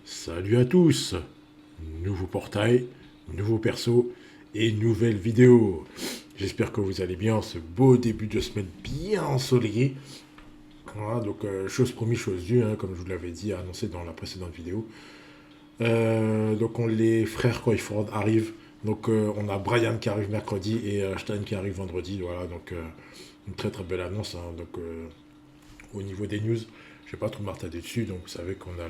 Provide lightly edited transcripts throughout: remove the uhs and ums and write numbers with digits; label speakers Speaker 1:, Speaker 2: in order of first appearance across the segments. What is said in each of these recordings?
Speaker 1: Salut à tous, nouveau portail, nouveau perso et nouvelle vidéo. J'espère que vous allez bien ce beau début de semaine bien ensoleillé. Voilà, donc chose promise, chose due, hein, comme je vous l'avais dit, annoncé dans la précédente vidéo. Les frères Coyford arrivent. Donc on a Brian qui arrive mercredi et Stein qui arrive vendredi. Voilà, donc une très très belle annonce. Hein. Au niveau des news, je vais pas trop m'attarder dessus. Donc vous savez qu'on a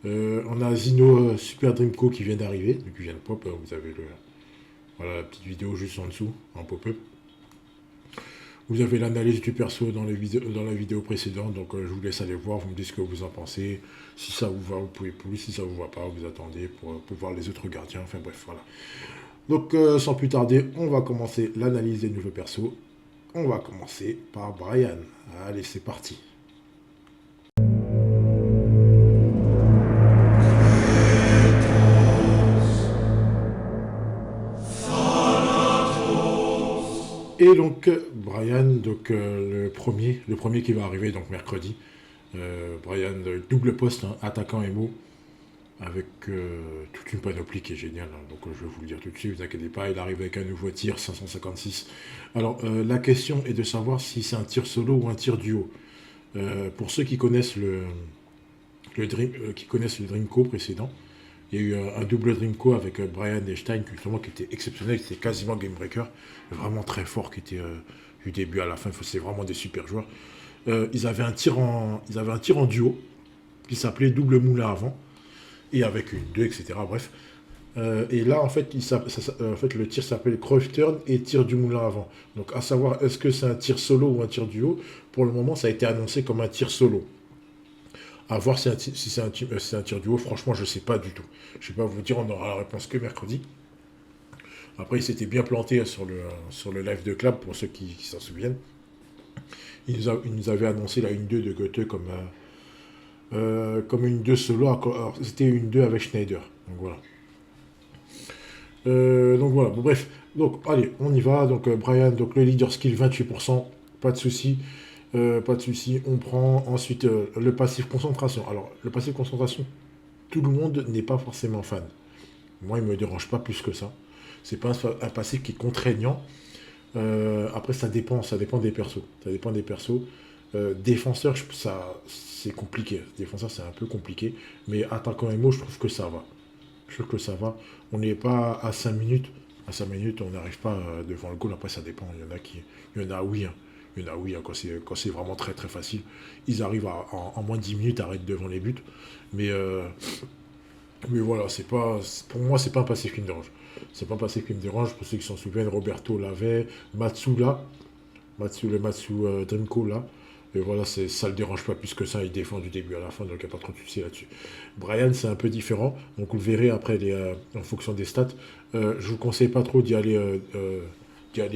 Speaker 1: on a Zino Super Dreamco qui vient d'arriver, donc il vient de pop, vous avez voilà, la petite vidéo juste en dessous, en pop-up. Vous avez l'analyse du perso dans la vidéo précédente, donc je vous laisse aller voir, vous me dites ce que vous en pensez. Si ça vous va, vous pouvez plus, si ça vous va pas, vous attendez pour voir les autres gardiens, enfin bref, voilà. Donc sans plus tarder, on va commencer l'analyse des nouveaux persos. On va commencer par Brian. Allez, c'est parti. Et donc, Brian, le premier qui va arriver, donc mercredi. Brian, double poste, hein, attaquant MO, avec toute une panoplie qui est géniale. Hein. Donc, je vais vous le dire tout de suite, vous inquiétez pas, il arrive avec un nouveau tir, 556. Alors, la question est de savoir si c'est un tir solo ou un tir duo. Pour ceux qui connaissent qui connaissent le Dreamco précédent, il y a eu un double Dreamco avec Brian et Stein, justement, qui était exceptionnel, qui était quasiment game breaker, vraiment très fort, qui était du début à la fin, c'est vraiment des super joueurs. Ils avaient un tir en duo, qui s'appelait double moulin avant, et avec une 2, etc. Bref. Et là, en fait, le tir s'appelle cross turn et tir du moulin avant. Donc, à savoir, est-ce que c'est un tir solo ou un tir duo? Pour le moment, ça a été annoncé comme un tir solo. À voir si c'est un tir duo, franchement, je ne sais pas du tout. Je ne vais pas vous dire, on aura la réponse que mercredi. Après, il s'était bien planté sur le live de Club, pour ceux qui s'en souviennent. Il nous avait annoncé la 1-2 de Goethe comme une 2 solo. Alors, c'était une 2 avec Schneider. Donc voilà. Bon, bref. Donc, allez, on y va. Donc, Brian, donc le leader skill, 28%. Pas de souci. Pas de souci. On prend ensuite le passif concentration. Alors, le passif concentration, tout le monde n'est pas forcément fan. Moi, il ne me dérange pas plus que ça. C'est pas un passif qui est contraignant. Après, ça dépend des persos. Ça dépend des persos. Défenseur, c'est compliqué. Défenseur, c'est un peu compliqué. Mais attaquant MO, je trouve que ça va. Je trouve que ça va. On n'est pas à 5 minutes. À 5 minutes, on n'arrive pas devant le goal. Après, ça dépend. Il y en a oui. Hein. Il y en a oui, hein, quand c'est vraiment très très facile. Ils arrivent en moins de 10 minutes à arrêter devant les buts. Mais, euh, mais voilà, pour moi, c'est pas un passif qui me dérange. C'est pas un passif qui me dérange. Pour ceux qui s'en souviennent, Roberto l'avait, Matsu là, le Matsu Dreamco là. Et voilà, ça le dérange pas plus que ça. Il défend du début à la fin, donc il n'y a pas trop de soucis là-dessus. Brian, c'est un peu différent. Donc vous le verrez après en fonction des stats. Je vous conseille pas trop d'y aller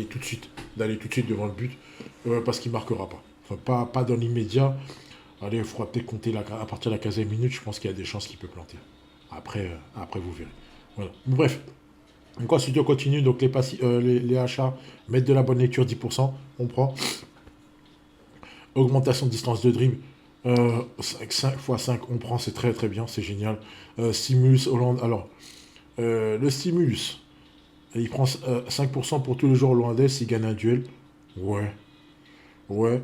Speaker 1: tout de suite, d'aller tout de suite devant le but, parce qu'il marquera pas. Enfin, pas dans l'immédiat. Allez, il faudra peut-être compter à partir de la 15e minute. Je pense qu'il y a des chances qu'il peut planter. Après, vous verrez. Voilà. Bref. Donc ensuite, on continue. Donc les achats, mettre de la bonne lecture, 10%. On prend. Augmentation de distance de dribble. 5 x 5, on prend, c'est très très bien, c'est génial. Stimulus Hollande. Alors, le stimulus, il prend 5% pour tous les joueurs hollandais s'il gagne un duel. Ouais, ouais.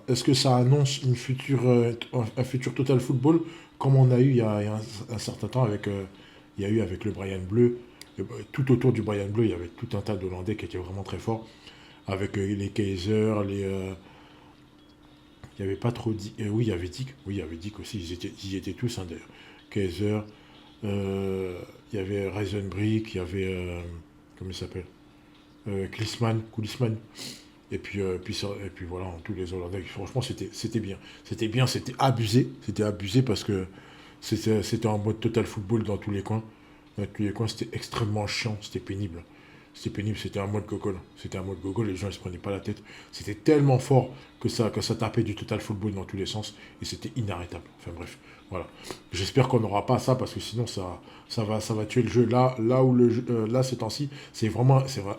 Speaker 1: Est-ce que ça annonce un futur total football comme on a eu il y a un certain temps il y a eu avec le Brian Bleu. Tout autour du Brian Bleu, il y avait tout un tas d'Hollandais qui étaient vraiment très forts. Avec les Kaiser, il n'y avait pas trop dit. Oui, il y avait Dick. Oui, il y avait Dick aussi. Ils y étaient tous, hein, d'ailleurs. Kaiser. Il y avait Reisenbrick. Il y avait. Comment il s'appelle Kulisman. Et puis voilà, tous les Hollandais. Franchement, c'était bien. C'était bien, c'était abusé. C'était abusé parce que c'était en mode total football dans tous les coins. Dans tous les coins, c'était extrêmement chiant. C'était pénible. C'était pénible, c'était un mode gogol. C'était un mode gogol, les gens ne se prenaient pas la tête. C'était tellement fort que ça tapait du total football dans tous les sens et c'était inarrêtable. Enfin bref, voilà. J'espère qu'on n'aura pas ça parce que sinon ça va tuer le jeu. Là ces temps-ci, c'est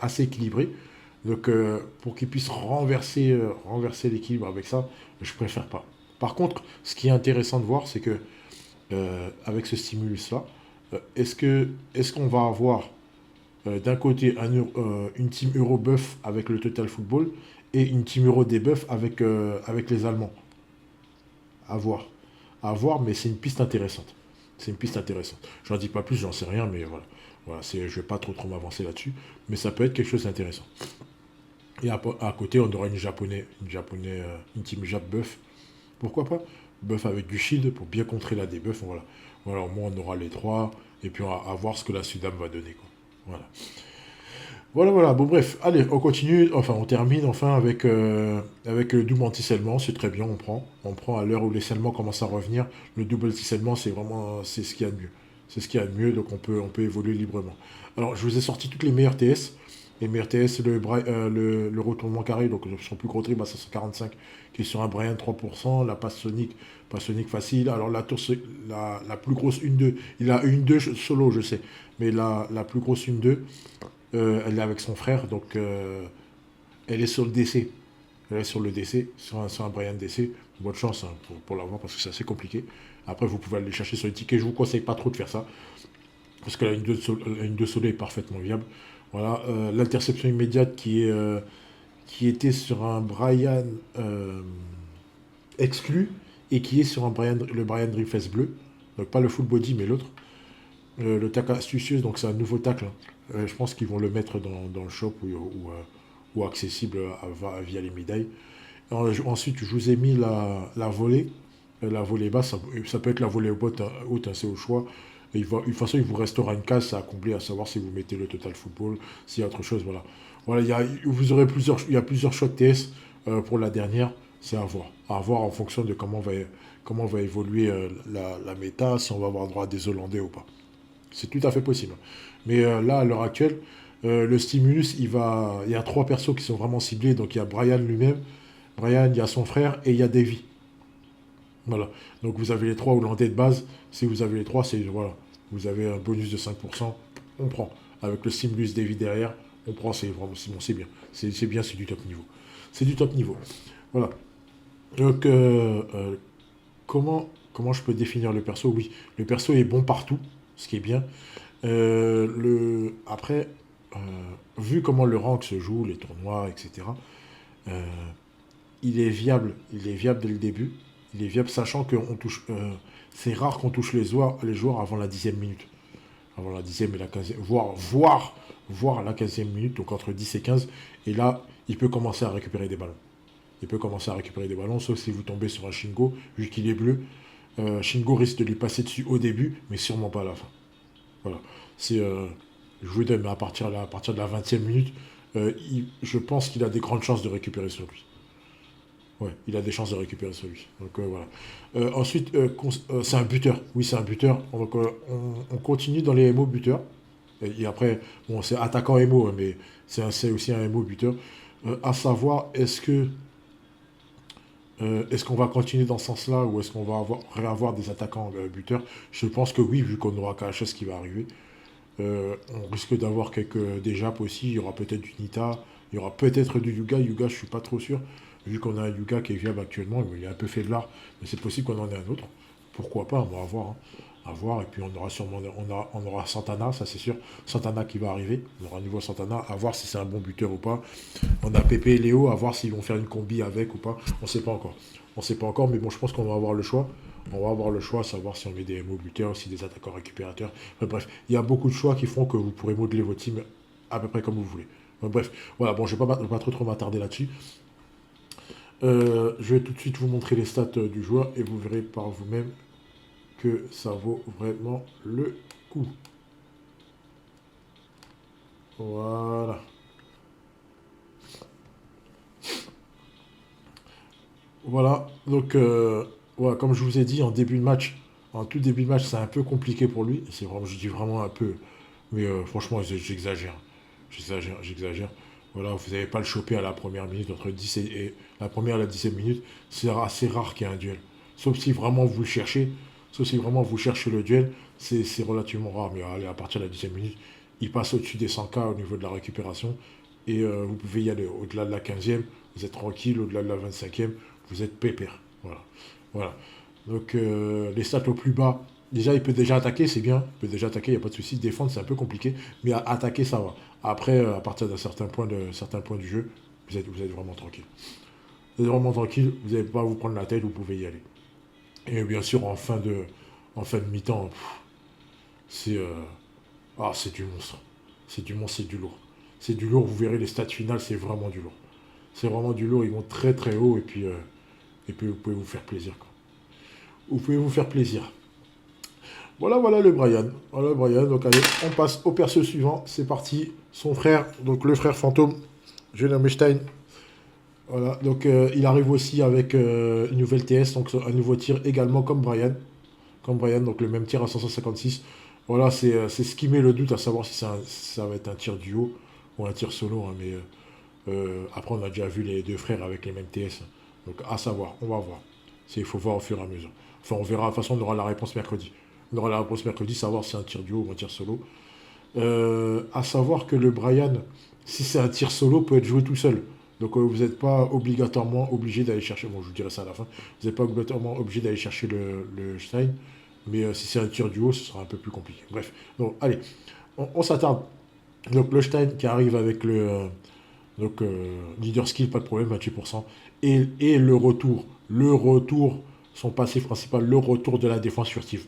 Speaker 1: assez équilibré. Donc pour qu'ils puissent renverser l'équilibre avec ça, je préfère pas. Par contre, ce qui est intéressant de voir, c'est que avec ce stimulus-là, est-ce qu'on va avoir d'un côté une team Euro-Buff avec le Total Football et une team Euro Debuff avec les Allemands? À voir. À voir, mais c'est une piste intéressante. C'est une piste intéressante. J'en dis pas plus, j'en sais rien, mais voilà. Voilà, je vais pas trop m'avancer là-dessus, mais ça peut être quelque chose d'intéressant. Et à côté, on aura une team Jap Buff. Pourquoi pas? Buff avec du shield pour bien contrer la debuff. Voilà. Voilà, au moins on aura les trois. Et puis on va voir ce que la Sudam va donner, quoi. Voilà. Voilà, voilà. Bon, bref. Allez, on continue. Enfin, on termine enfin avec le double anti-scellement. C'est très bien, on prend. On prend à l'heure où les scellements commencent à revenir. Le double anti-scellement, c'est ce qu'il y a de mieux. C'est ce qu'il y a de mieux, donc on peut évoluer librement. Alors, je vous ai sorti toutes les meilleures TS. Les meilleurs TS, le retournement carré, donc son plus gros dribble à 545, qui est sur un Brian 3%. La passe sonique facile. Alors, la plus grosse 1-2, il a une 2 solo, je sais. Mais la plus grosse 1-2, elle est avec son frère, donc elle est sur le DC. Elle est sur le DC, sur un Brian DC. Bonne chance hein, pour l'avoir parce que c'est assez compliqué. Après, vous pouvez aller chercher sur les tickets. Je vous conseille pas trop de faire ça parce que une 2 solo est parfaitement viable. Voilà, l'interception immédiate qui était sur un Brian exclu et qui est sur le Brian Dreyfus bleu. Donc pas le full body, mais l'autre. Le tacle astucieux, donc c'est un nouveau tacle. Hein. Je pense qu'ils vont le mettre dans le shop ou accessible via les médailles. Ensuite, je vous ai mis la volée. La volée basse, ça peut être la volée haute, hein, c'est au choix. Et de toute façon, il vous restera une case à combler, à savoir si vous mettez le total football, s'il y a autre chose. Voilà, voilà il y a plusieurs choix de TS pour la dernière. C'est à voir. À voir en fonction de comment va évoluer la méta, si on va avoir droit à des Hollandais ou pas. C'est tout à fait possible. Mais là, à l'heure actuelle, le stimulus, il y a trois persos qui sont vraiment ciblés. Donc il y a Brian lui-même, Brian, il y a son frère et il y a Davy. Voilà. Donc vous avez les trois Hollandais de base. Si vous avez les trois, voilà. Vous avez un bonus de 5%. On prend. Avec le stimulus Davy derrière, on prend. C'est vraiment bon, c'est bien. C'est bien, c'est du top niveau. C'est du top niveau. Voilà. Donc comment je peux définir le perso? Oui, le perso est bon partout, ce qui est bien. Après, euh, vu comment le rank se joue, les tournois, etc., euh, il est viable dès le début. Il est viable, sachant que c'est rare qu'on touche les joueurs avant la 10e minute. Avant la 10e et la 15e, voire la 15e minute, donc entre 10 et 15. Et là, il peut commencer à récupérer des ballons. Il peut commencer à récupérer des ballons, sauf si vous tombez sur un Shingo, vu qu'il est bleu. Shingo risque de lui passer dessus au début, mais sûrement pas à la fin. Voilà. C'est, je vous donne, mais à partir de la 20e minute, je pense qu'il a des grandes chances de récupérer sur lui. Ouais, il a des chances de récupérer sur lui. Donc voilà. Ensuite, c'est un buteur. Oui, c'est un buteur. Donc on continue dans les MO buteurs. Et après, bon, c'est attaquant MO, hein, mais c'est aussi un MO buteur. À savoir, est-ce qu'on va continuer dans ce sens-là ou est-ce qu'on va réavoir des attaquants buteurs? Je pense que oui, vu qu'on aura KHS qui va arriver. On risque d'avoir des Japs aussi. Il y aura peut-être du Nita. Il y aura peut-être du Yuga. Yuga, je suis pas trop sûr. Vu qu'on a un Yuga qui est viable actuellement, il est un peu fait de l'art. Mais c'est possible qu'on en ait un autre. Pourquoi pas? On va voir. Hein. À voir. Et puis on aura sûrement on aura Santana, ça c'est sûr. Santana qui va arriver. On aura un nouveau Santana. À voir si c'est un bon buteur ou pas. On a Pépé et Léo. À voir s'ils vont faire une combi avec ou pas. On sait pas encore. On sait pas encore. Mais bon, je pense qu'on va avoir le choix. On va avoir le choix, à savoir si on met des MO buteurs, si des attaquants récupérateurs. Enfin, bref, il y a beaucoup de choix qui font que vous pourrez modeler votre team à peu près comme vous voulez. Enfin, bref, voilà, bon, je ne vais pas trop m'attarder là-dessus. Je vais tout de suite vous montrer les stats du joueur et vous verrez par vous-même que ça vaut vraiment le coup. Voilà. Voilà, donc voilà, comme je vous ai dit en tout début de match, c'est un peu compliqué pour lui. C'est vraiment, je dis vraiment un peu, mais franchement, j'exagère. J'exagère. Voilà, vous n'allez pas le choper à la première minute, entre 10 et la première à la 10e minute. C'est assez rare qu'il y ait un duel. Sauf si vraiment vous le cherchez, sauf si vraiment vous cherchez le duel, c'est relativement rare. Mais allez, à partir de la 10e minute, il passe au-dessus des 100K au niveau de la récupération. Et vous pouvez y aller au-delà de la 15e, vous êtes tranquille, au-delà de la 25e, vous êtes pépère. Voilà. Voilà. Donc les stats au plus bas, Déjà, il peut déjà attaquer, c'est bien. Il peut déjà attaquer, il n'y a pas de souci. Défendre, c'est un peu compliqué. Mais attaquer, ça va. Après, à partir d'un certain point du jeu, vous êtes vraiment tranquille. Vous êtes vraiment tranquille, vous n'allez pas à vous prendre la tête, vous pouvez y aller. Et bien sûr, en fin de mi-temps, c'est c'est du monstre. C'est du monstre, c'est du lourd. C'est du lourd, vous verrez les stats finales, c'est vraiment du lourd. C'est vraiment du lourd, ils vont très très haut et puis vous pouvez vous faire plaisir, quoi. Vous pouvez vous faire plaisir. Voilà, voilà le Brian. Voilà le Brian. Donc allez, on passe au perso suivant. C'est parti. Son frère, donc le frère fantôme, Julien Stein. Voilà, donc il arrive aussi avec une nouvelle TS, donc un nouveau tir également comme Brian. Comme Brian, donc le même tir à 556. Voilà, c'est ce qui met le doute à savoir si ça va être un tir duo ou un tir solo. Hein, mais après, on a déjà vu les deux frères avec les mêmes TS. Donc à savoir, on va voir. Il faut voir au fur et à mesure. Enfin, on verra. De toute façon, on aura la réponse mercredi. On aura la réponse mercredi, savoir si c'est un tir duo ou un tir solo. À savoir que le Brian, si c'est un tir solo, peut être joué tout seul. Donc vous n'êtes pas obligatoirement obligé d'aller chercher, bon je vous dirai ça à la fin, vous n'êtes pas obligatoirement obligé d'aller chercher le Stein, mais si c'est un tir du haut, ce sera un peu plus compliqué. Bref, donc allez, on s'attarde. Donc le Stein qui arrive avec leader skill, pas de problème, 28%, et le retour, son passif principal, le retour de la défense furtive.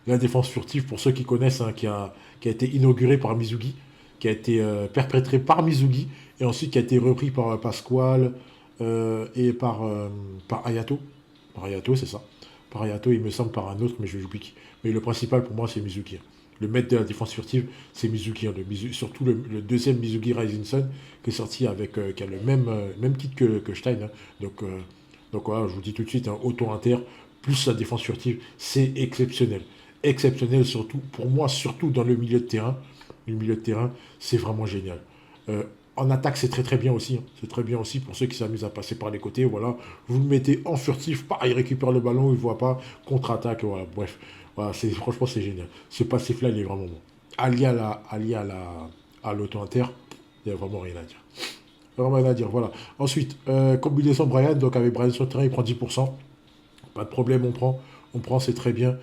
Speaker 1: La défense furtive, pour ceux qui connaissent, hein, qui a été inaugurée par Mizugi, qui a été perpétrée par Mizugi, et ensuite qui a été repris par Pasquale et par Ayato. Par Ayato, c'est ça. Par Ayato, il me semble par un autre, mais je j'oublie qui. Mais le principal pour moi, c'est Mizuki. Le maître de la défense furtive, c'est Mizuki. Hein, surtout le deuxième Mizugi Rising Sun, qui est sorti avec, qui a le même titre que Stein. Hein. Donc voilà, je vous dis tout de suite, hein, auto inter, plus la défense furtive, c'est exceptionnel. Exceptionnel, surtout, pour moi, surtout dans le milieu de terrain. Le milieu de terrain, c'est vraiment génial. Euh, En attaque, c'est très très bien aussi. Hein. C'est très bien aussi pour ceux qui s'amusent à passer par les côtés. Voilà, vous le mettez en furtif, il récupère le ballon, il ne voit pas, contre-attaque, voilà, bref. Voilà, franchement, c'est génial. Ce passif-là, il est vraiment bon. À l'auto-inter, il n'y a vraiment rien à dire. Vraiment rien à dire, voilà. Ensuite, combinaison Brian, donc avec Brian sur le terrain, il prend 10%. Pas de problème, on prend, c'est très bien.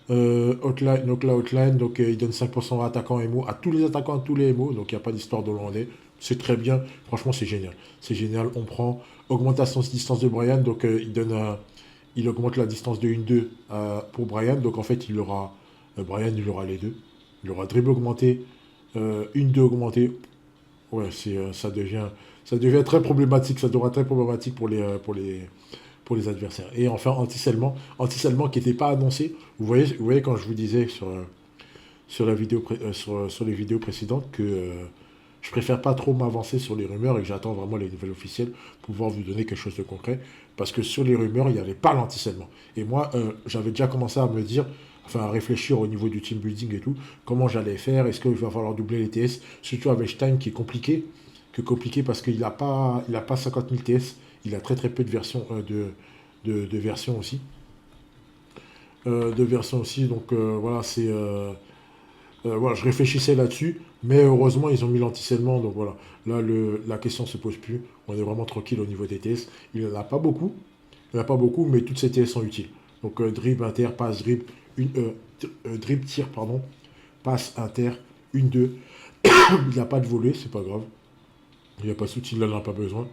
Speaker 1: Outline, donc il donne 5% à attaquants MO, à tous les attaquants, à tous les MO, donc il n'y a pas d'histoire d'Hollandais. C'est très bien, franchement c'est génial. C'est génial, on prend. Augmentation de distance de Brian, donc il augmente la distance de 1-2 pour Brian, donc en fait Brian il aura les deux. Il aura dribble augmenté, 1-2 augmenté. Ouais, ça devient très problématique, ça devient très problématique pour les adversaires. Et enfin, anti-scellement qui n'était pas annoncé. Vous voyez quand je vous disais sur la vidéo, sur les vidéos précédentes que je préfère pas trop m'avancer sur les rumeurs et que j'attends vraiment les nouvelles officielles pour pouvoir vous donner quelque chose de concret. Parce que sur les rumeurs, il n'y avait pas l'anti-scellement. Et moi, j'avais déjà commencé à me dire, enfin à réfléchir au niveau du team building et tout, comment j'allais faire, est-ce qu'il va falloir doubler les TS, surtout avec Stein qui est compliqué parce qu'il n'a pas 50 000 TS, il a très très peu de versions, de versions aussi. Donc voilà, voilà, je réfléchissais là-dessus, mais heureusement ils ont mis l'anti-scellement, donc voilà. Là, la question ne se pose plus, on est vraiment tranquille au niveau des TS. Il n'y en a pas beaucoup, mais toutes ces TS sont utiles. Donc dribble, inter, passe, dribble, dribble, tir, pardon, passe, inter, 1-2. Il n'y a pas de volet, c'est pas grave. Il n'y a pas de souci, il n'en a pas besoin.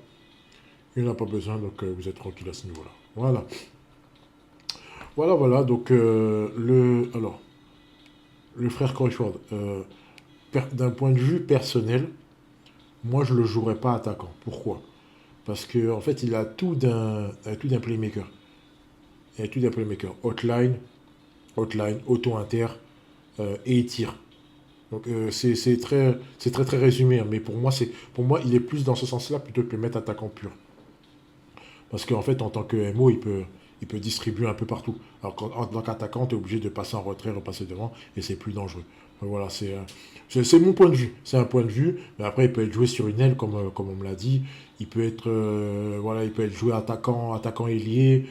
Speaker 1: Il n'en a pas besoin, donc vous êtes tranquille à ce niveau-là. Voilà. Voilà, donc le frère Corishward, d'un point de vue personnel, moi je le jouerais pas attaquant. Pourquoi? Parce que en fait il a tout d'un playmaker. Il a tout d'un playmaker. Hotline, auto-inter et il tire. Donc c'est très très résumé, hein, mais pour moi il est plus dans ce sens-là plutôt que le mettre attaquant pur. Parce qu'en fait, en tant que MO, il peut distribuer un peu partout. Alors qu'en tant qu'attaquant, tu es obligé de passer en retrait, repasser devant, et c'est plus dangereux. Donc voilà, c'est mon point de vue. C'est un point de vue, mais après, il peut être joué sur une aile, comme on me l'a dit. Il peut être joué attaquant ailier,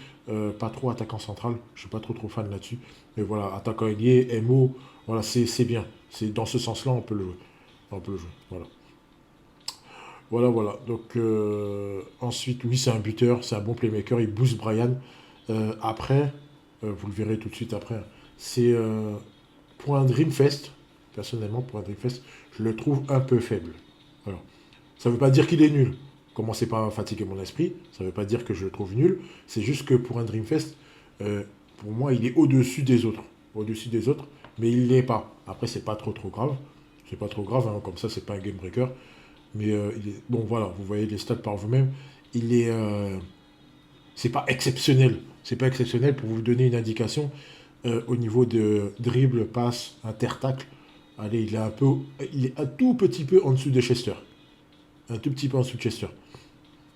Speaker 1: pas trop attaquant central. Je suis pas trop fan là-dessus. Mais voilà, attaquant ailier, MO, voilà, c'est bien. C'est dans ce sens-là, on peut le jouer. On peut le jouer, voilà. Voilà. Donc, ensuite, oui, c'est un buteur, c'est un bon playmaker. Il booste Brian. Après, vous le verrez tout de suite après. c'est pour un Dreamfest, personnellement, pour un Dreamfest, je le trouve un peu faible. Alors, ça ne veut pas dire qu'il est nul. Commencez pas à fatiguer mon esprit. Ça ne veut pas dire que je le trouve nul. C'est juste que pour un Dreamfest, pour moi, il est au-dessus des autres. Au-dessus des autres, mais il l'est pas. Après, c'est pas trop grave. C'est pas trop grave, hein, comme ça, c'est pas un game breaker. Mais bon, voilà, vous voyez les stats par vous-même. Il est, c'est pas exceptionnel. C'est pas exceptionnel pour vous donner une indication au niveau de dribble, passe, intertacle. Allez, il est un tout petit peu en dessous de Chester. Un tout petit peu en dessous de Chester.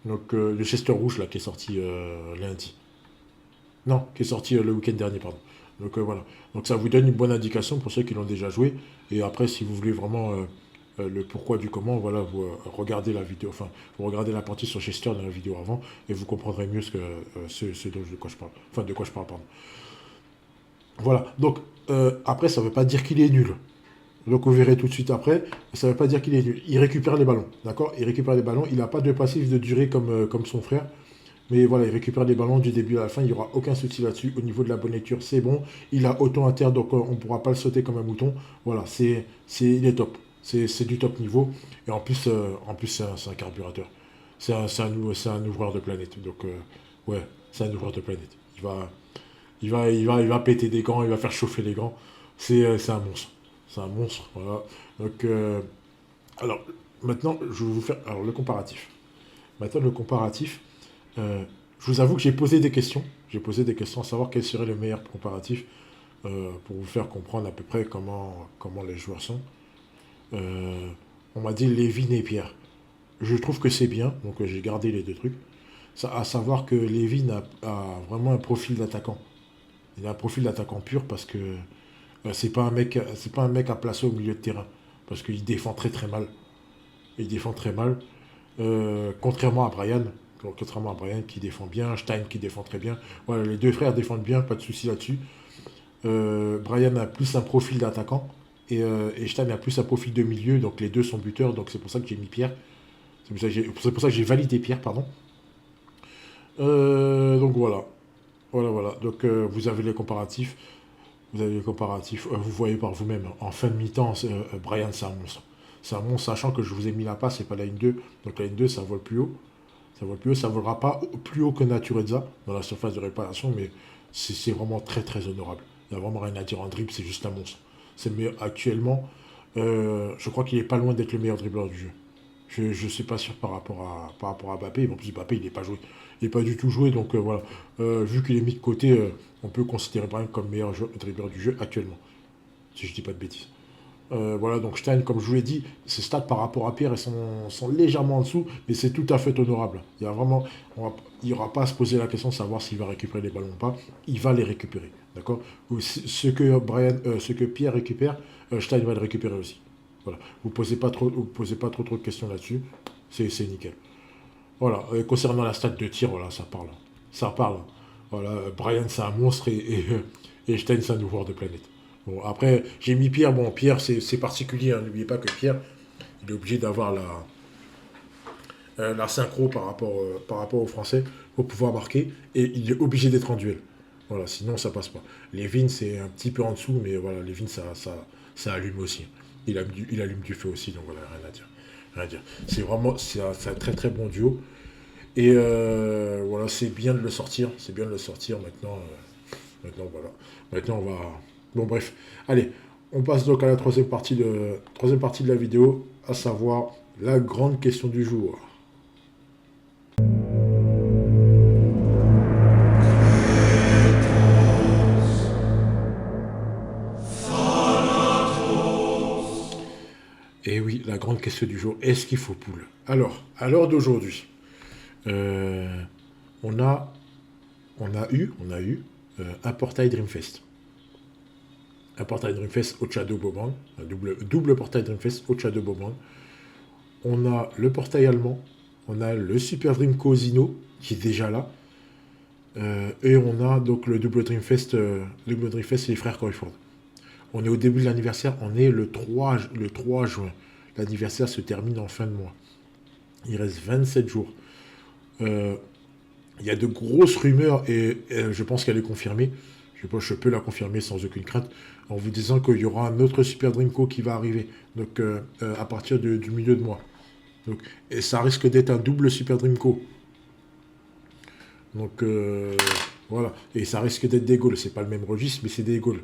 Speaker 1: Donc le Chester rouge là qui est sorti lundi. Non, qui est sorti le week-end dernier, pardon. Donc voilà. Donc ça vous donne une bonne indication pour ceux qui l'ont déjà joué. Et après, si vous voulez vraiment le pourquoi du comment, voilà, vous regardez la vidéo, enfin, vous regardez la partie sur Chester dans la vidéo avant, et vous comprendrez mieux de quoi je parle. Enfin, de quoi je parle, pardon. Voilà. Donc après, ça ne veut pas dire qu'il est nul. Donc vous verrez tout de suite après, ça ne veut pas dire qu'il est nul. Il récupère les ballons, d'accord? Il récupère les ballons, il n'a pas de passif de durée comme son frère. Mais voilà, il récupère des ballons du début à la fin, il n'y aura aucun souci là-dessus. Au niveau de la bonne lecture, c'est bon. Il a autant à terre, donc on ne pourra pas le sauter comme un mouton. Voilà, il est top. C'est du top niveau. Et en plus c'est un carburateur. C'est un ouvreur de planète. Donc, ouais, c'est un ouvreur de planète. Il va péter des gants, il va faire chauffer les gants. C'est un monstre. C'est un monstre, voilà. Donc, alors, maintenant, je vais vous faire alors, le comparatif. Maintenant, le comparatif. Je vous avoue que j'ai posé des questions. J'ai posé des questions à savoir quel serait le meilleur comparatif pour vous faire comprendre à peu près comment les joueurs sont. On m'a dit Lévin et Pierre. Je trouve que c'est bien, donc j'ai gardé les deux trucs. À savoir que Lévin a vraiment un profil d'attaquant. Il a un profil d'attaquant pur parce que c'est pas un mec à placer au milieu de terrain. Parce qu'il défend très mal. Il défend très mal. Contrairement à Brian, qui défend bien, Stein qui défend très bien. Voilà, les deux frères défendent bien, pas de souci là-dessus. Brian a plus un profil d'attaquant et Stein a plus un profil de milieu, donc les deux sont buteurs, donc c'est pour ça que j'ai mis Pierre. C'est pour ça que j'ai validé Pierre, pardon. Donc voilà. Voilà. Donc vous avez les comparatifs. Vous voyez par vous-même. En fin de mi-temps, Brian, c'est un monstre. C'est un monstre, sachant que je vous ai mis la passe, c'est pas la ligne 2. Donc la ligne 2, ça vole plus haut. Ça volera pas plus haut que Naturezza dans la surface de réparation, mais c'est vraiment très honorable. Il n'y a vraiment rien à dire en dribble, c'est juste un monstre. C'est le meilleur actuellement. Je crois qu'il est pas loin d'être le meilleur dribbleur du jeu. Je ne suis pas sûr par rapport à Mbappé. En plus, Mbappé, il n'est pas joué. Il n'est pas du tout joué, donc voilà. Vu qu'il est mis de côté, on peut considérer Brian comme meilleur dribbleur du jeu actuellement. Si je dis pas de bêtises. Voilà, donc Stein, comme je vous l'ai dit, ses stats par rapport à Pierre elles sont légèrement en dessous, mais c'est tout à fait honorable. Il y a vraiment, il n'y aura pas à se poser la question de savoir s'il va récupérer les ballons ou pas. Il va les récupérer, d'accord? Ce que Pierre récupère, Stein va le récupérer aussi. Voilà, vous posez pas trop de questions là-dessus. C'est nickel. Voilà, concernant la stat de tir, voilà, ça parle. Ça parle. Voilà, Brian c'est un monstre et Stein c'est un ouvreur de planète. Bon, après, j'ai mis Pierre. Bon, Pierre, c'est particulier. Hein. N'oubliez pas que Pierre, il est obligé d'avoir la synchro par rapport au français pour pouvoir marquer. Et il est obligé d'être en duel. Voilà, sinon ça passe pas. Lévin, c'est un petit peu en dessous, mais voilà, Lévin, ça allume aussi. Il allume du feu aussi, donc voilà, rien à dire. Rien à dire. C'est un très bon duo. Et voilà, c'est bien de le sortir. C'est bien de le sortir maintenant. Maintenant, voilà. Maintenant, on va. Bon, bref. Allez, on passe donc à la troisième partie de la vidéo, à savoir la grande question du jour. Et oui, la grande question du jour, est-ce qu'il faut poule? Alors, à l'heure d'aujourd'hui, on a eu un portail Dreamfest. Un portail Dreamfest au Shadow Bowman, un double portail Dreamfest au Shadow Bowman. On a le portail allemand, on a le Super Dream Cosino qui est déjà là, et on a donc le double Dreamfest et les frères Coryford. On est au début de l'anniversaire, on est le 3 juin. L'anniversaire se termine en fin de mois. Il reste 27 jours. Il y a de grosses rumeurs et je pense qu'elle est confirmée. Je peux la confirmer sans aucune crainte en vous disant qu'il y aura un autre Super Dreamco qui va arriver. Donc, à partir du milieu de mois. Donc, et ça risque d'être un double Super Dreamco. Donc, voilà. Et ça risque d'être des Gaules. C'est pas le même registre, mais c'est des Gaules.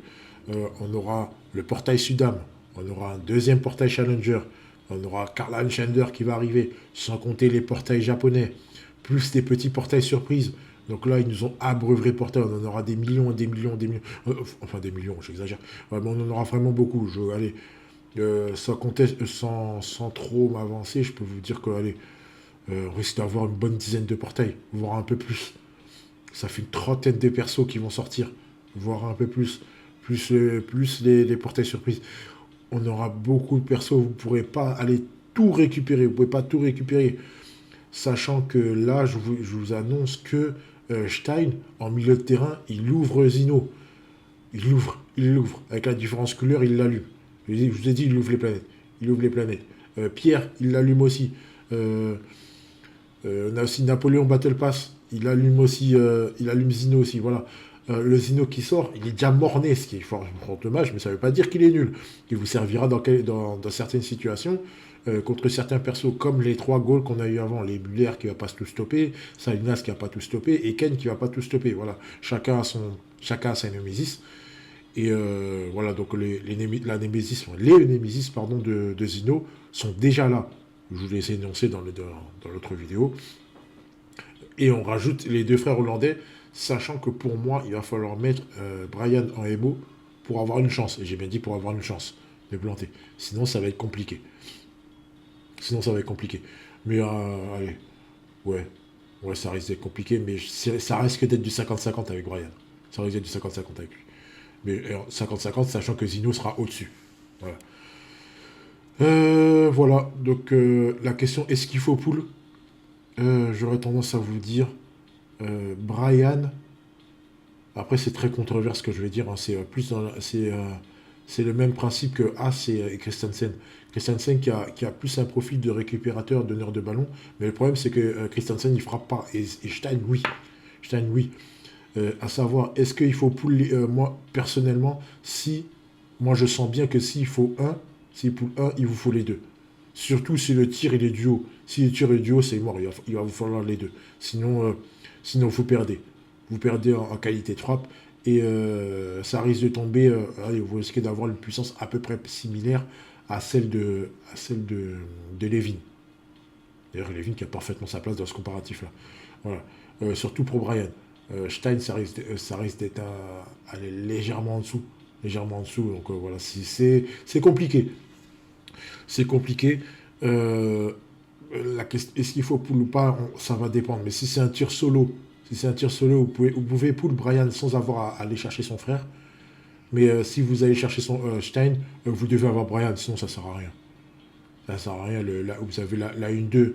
Speaker 1: On aura le portail Sudam. On aura un deuxième portail Challenger. On aura Karl Shander qui va arriver. Sans compter les portails japonais. Plus des petits portails surprises. Donc là, ils nous ont abreuvé portail. On en aura des millions et des millions, des millions. Enfin, des millions, j'exagère. Ouais, mais on en aura vraiment beaucoup. Allez, sans trop m'avancer, je peux vous dire que, allez, on risque d'avoir une bonne dizaine de portails, voire un peu plus. Ça fait une trentaine de persos qui vont sortir, voire un peu plus. Plus les portails surprises. On aura beaucoup de persos, vous ne pourrez pas aller tout récupérer. Vous ne pouvez pas tout récupérer. Sachant que là, je vous annonce que Stein, en milieu de terrain, il ouvre Zino. Il l'ouvre. Avec la différence couleur, il l'allume. Je vous ai dit, il ouvre les planètes. Il ouvre les planètes. Pierre, il l'allume aussi. On a aussi Napoléon Battle Pass. Il allume aussi, il allume Zino aussi. Voilà. Le Zino qui sort, il est déjà morné, ce qui est fort dommage, mais ça ne veut pas dire qu'il est nul. Il vous servira dans certaines situations, contre certains persos, comme les 3 goals qu'on a eu avant, les Muller qui ne va pas tout stopper, Salinas qui ne va pas tout stopper, et Ken qui ne va pas tout stopper. Voilà. Chacun a sa Némésis. Et voilà, donc les Némésis pardon, de Zino sont déjà là. Je vous l'ai énoncé dans l'autre vidéo. Et on rajoute les 2 frères hollandais, sachant que pour moi, il va falloir mettre Brian en Emo pour avoir une chance. Et j'ai bien dit pour avoir une chance de planter. Sinon, ça va être compliqué. Mais allez, ouais, ça risque d'être compliqué, mais ça risque d'être du 50-50 avec Brian. Ça risque d'être du 50-50 avec lui. Mais 50-50, sachant que Zino sera au-dessus. Voilà. Voilà, donc la question, est-ce qu'il faut pool J'aurais tendance à vous dire Brian. Après, c'est très controversé ce que je vais dire. Hein, c'est le même principe que As et Christensen. Christensen qui a plus un profil de récupérateur, donneur de ballon. Mais le problème, c'est que Christensen, il frappe pas. Et Stein, oui. À savoir, est-ce qu'il faut pool moi, personnellement, moi, je sens bien que s'il faut s'il pool 1, il vous faut les 2. Surtout si le tir, il est duo. Si le tir est duo, c'est mort. Il va vous falloir les 2. Sinon, vous perdez. Vous perdez en qualité de frappe. Et ça risque de tomber. Vous risquez d'avoir une puissance à peu près similaire à celle de Levin. D'ailleurs, Levin qui a parfaitement sa place dans ce comparatif-là. Voilà. Surtout pour Brian. Stein, ça risque d'être aller légèrement en dessous. Donc voilà, c'est compliqué. C'est compliqué. Est-ce qu'il faut pool ou pas, ça va dépendre. Mais si c'est un tir solo, vous pouvez pool Brian sans avoir à aller chercher son frère. Mais si vous allez chercher Stein, vous devez avoir Brian, sinon ça sert à rien. Ça sert à rien. Vous avez la 1-2.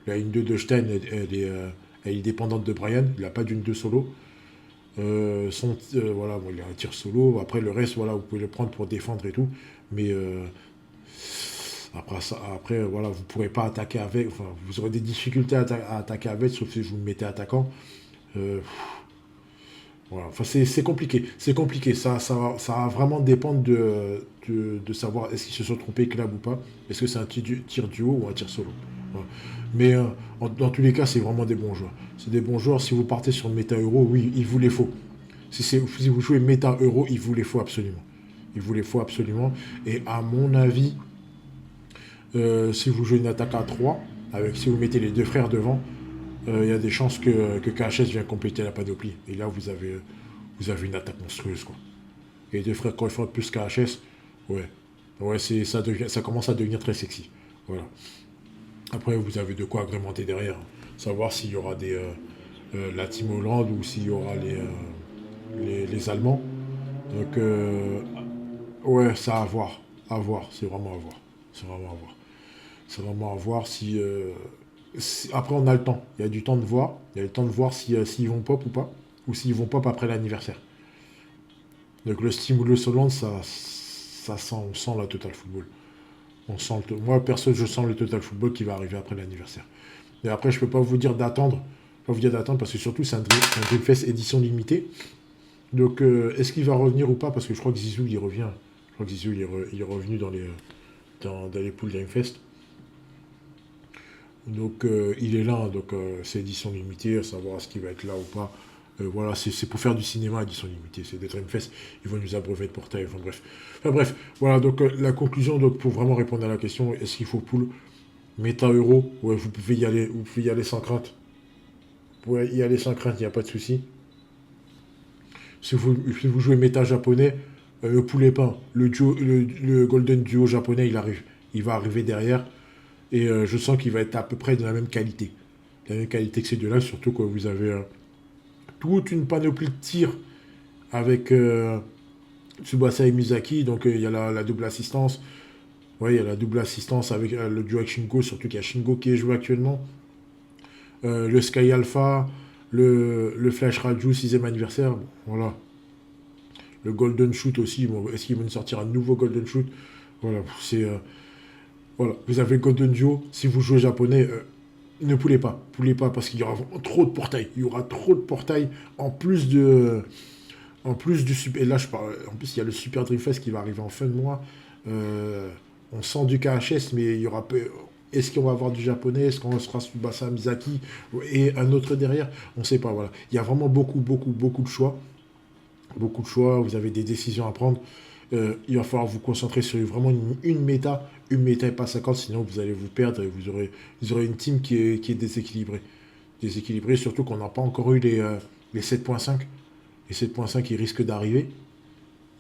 Speaker 1: La 1-2 de Stein, elle est dépendante de Brian. Il n'a pas d'une 2 solo. Voilà, il a un tir solo. Après, le reste, voilà, vous pouvez le prendre pour défendre et tout. Mais après, voilà, vous ne pourrez pas attaquer avec. Enfin, vous aurez des difficultés à attaquer avec, sauf si vous me mettez attaquant. Voilà. Enfin, c'est compliqué. C'est compliqué. Ça va vraiment dépendre de savoir est-ce qu'ils se sont trompés club ou pas. Est-ce que c'est un tir duo ou un tir solo. Voilà. Mais dans tous les cas, c'est vraiment des bons joueurs. C'est des bons joueurs. Si vous partez sur le méta euro, oui, il vous les faut. Si vous jouez méta euro, il vous les faut absolument. Et à mon avis, si vous jouez une attaque à 3, si vous mettez les 2 frères devant, il y a des chances que KHS vienne compléter la panoplie. Et là, vous avez une attaque monstrueuse, quoi. Et les 2 frères, quand ils font plus KHS, ça commence à devenir très sexy. Voilà. Après, vous avez de quoi agrémenter derrière. Savoir s'il y aura la team Hollande ou s'il y aura les Allemands. Donc, c'est à voir. C'est vraiment à voir. C'est vraiment à voir après, on a le temps. Il y a du temps de voir. Il y a le temps de voir s'ils vont pop ou pas. Ou s'ils vont pop après l'anniversaire. Donc, le Stimulus Hollande, on sent la Total Football. Moi, perso, je sens le Total Football qui va arriver après l'anniversaire. Et après, je peux pas vous dire d'attendre. Parce que surtout, c'est un Dreamfest édition limitée. Donc, est-ce qu'il va revenir ou pas? Parce que je crois que Zizou, il revient. Je crois que Zizou, il est revenu dans les poules d'Imfest. Donc, il est là. Donc, c'est édition limitée, à savoir est-ce qu'il va être là ou pas. Voilà, c'est pour faire du cinéma édition limitée. C'est des Dreamfest. Ils vont nous abreuver de portail. Enfin, bref. Enfin, bref. Voilà, donc, la conclusion, donc, pour vraiment répondre à la question, est-ce qu'il faut poule méta euro? Ouais, vous pouvez y aller. Vous pouvez y aller sans crainte. Vous pouvez y aller sans crainte, il n'y a pas de souci. Si vous jouez méta japonais, ne poulez pas. Le Golden Duo japonais, il arrive. Il va arriver derrière. Et je sens qu'il va être à peu près de la même qualité. De la même qualité que ces deux-là, surtout quand vous avez toute une panoplie de tirs avec Tsubasa et Mizaki. Donc il y a la double assistance. Ouais, il y a la double assistance avec le duo avec Shingo, surtout qu'il y a Shingo qui est joué actuellement. Le Sky Alpha, le Flash Radio 6ème anniversaire. Bon, voilà. Le Golden Shoot aussi. Bon, est-ce qu'ils vont nous sortir un nouveau Golden Shoot? Voilà, voilà. Vous avez Golden Duo. Si vous jouez japonais, ne poulez pas. Poulez pas parce qu'il y aura trop de portails. Il y aura trop de portails en plus de. En plus du super. Et là, je parle. En plus, il y a le Super Dream Fest qui va arriver en fin de mois. On sent du KHS, mais il y aura peu. Est-ce qu'on va avoir du japonais? Est-ce qu'on sera Tsubasa Mizaki et un autre derrière? On ne sait pas. Voilà. Il y a vraiment beaucoup, beaucoup, beaucoup de choix. Beaucoup de choix. Vous avez des décisions à prendre. Il va falloir vous concentrer sur vraiment une méta. Une méta et pas 50, sinon vous allez vous perdre et vous aurez une team qui est déséquilibrée. Déséquilibrée, surtout qu'on n'a pas encore eu les 7.5. Les 7.5, ils risquent d'arriver.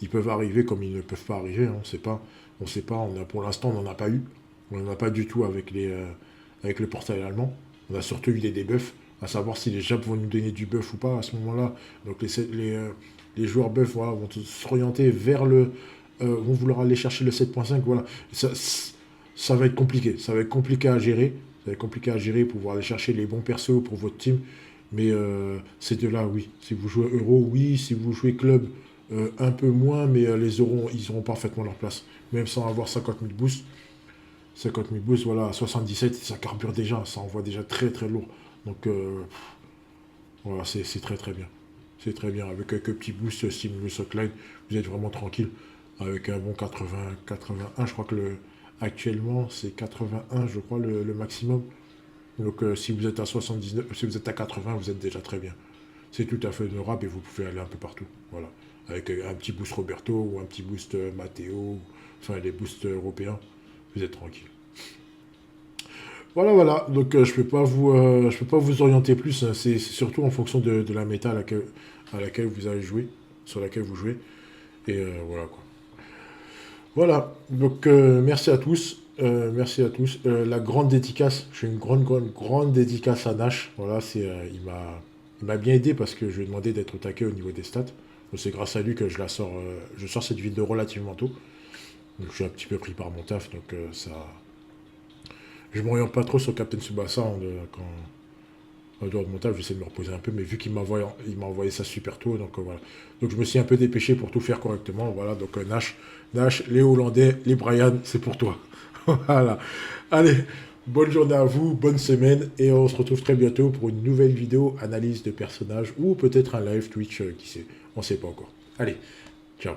Speaker 1: Ils peuvent arriver comme ils ne peuvent pas arriver. Hein. On ne sait pas. On sait pas. Pour l'instant, on n'en a pas eu. On n'en a pas du tout avec le portail allemand. On a surtout eu des debuffs, à savoir si les Japs vont nous donner du buff ou pas à ce moment-là. Donc les joueurs buff voilà, vont s'orienter vers vont vouloir aller chercher le 7.5. Voilà. Ça va être compliqué. Ça va être compliqué à gérer. Ça va être compliqué à gérer pour pouvoir aller chercher les bons persos pour votre team. Mais ces deux-là, oui. Si vous jouez Euro, oui. Si vous jouez Club, un peu moins. Mais les euros, ils auront parfaitement leur place. Même sans avoir 50 000 boosts. 50 000 boosts, voilà, à 77, ça carbure déjà. Ça envoie déjà très très lourd. Donc, voilà, c'est très très bien. C'est très bien. Avec quelques petits boosts Stimulus Hotline, vous êtes vraiment tranquille. Avec un bon 80, 81, je crois que actuellement c'est 81, je crois, le maximum. Donc si vous êtes à 79, si vous êtes à 80, vous êtes déjà très bien. C'est tout à fait honorable et vous pouvez aller un peu partout. Voilà. Avec un petit boost Roberto ou un petit boost Matteo, enfin les boosts européens, vous êtes tranquille. Voilà, voilà. Donc je peux pas vous orienter plus. Hein. C'est surtout en fonction de la méta à laquelle vous allez jouer, sur laquelle vous jouez. Et voilà quoi. Voilà, donc merci à tous. Merci à tous. La grande dédicace, je fais une grande, grande, grande dédicace à Nash. Voilà, il m'a bien aidé parce que je lui ai demandé d'être au taquet au niveau des stats. Donc c'est grâce à lui que je sors cette vidéo relativement tôt. Donc je suis un petit peu pris par mon taf, donc ça. Je m'oriente pas trop sur Captain Tsubasa quand, en dehors de mon taf, j'essaie de me reposer un peu, mais vu qu'il m'a envoyé ça super tôt, donc voilà. Donc je me suis un peu dépêché pour tout faire correctement, voilà. Donc Nash, les Hollandais, les Brian, c'est pour toi. Voilà. Allez, bonne journée à vous, bonne semaine, et on se retrouve très bientôt pour une nouvelle vidéo, analyse de personnages, ou peut-être un live Twitch, qui sait, on sait pas encore. Allez, ciao.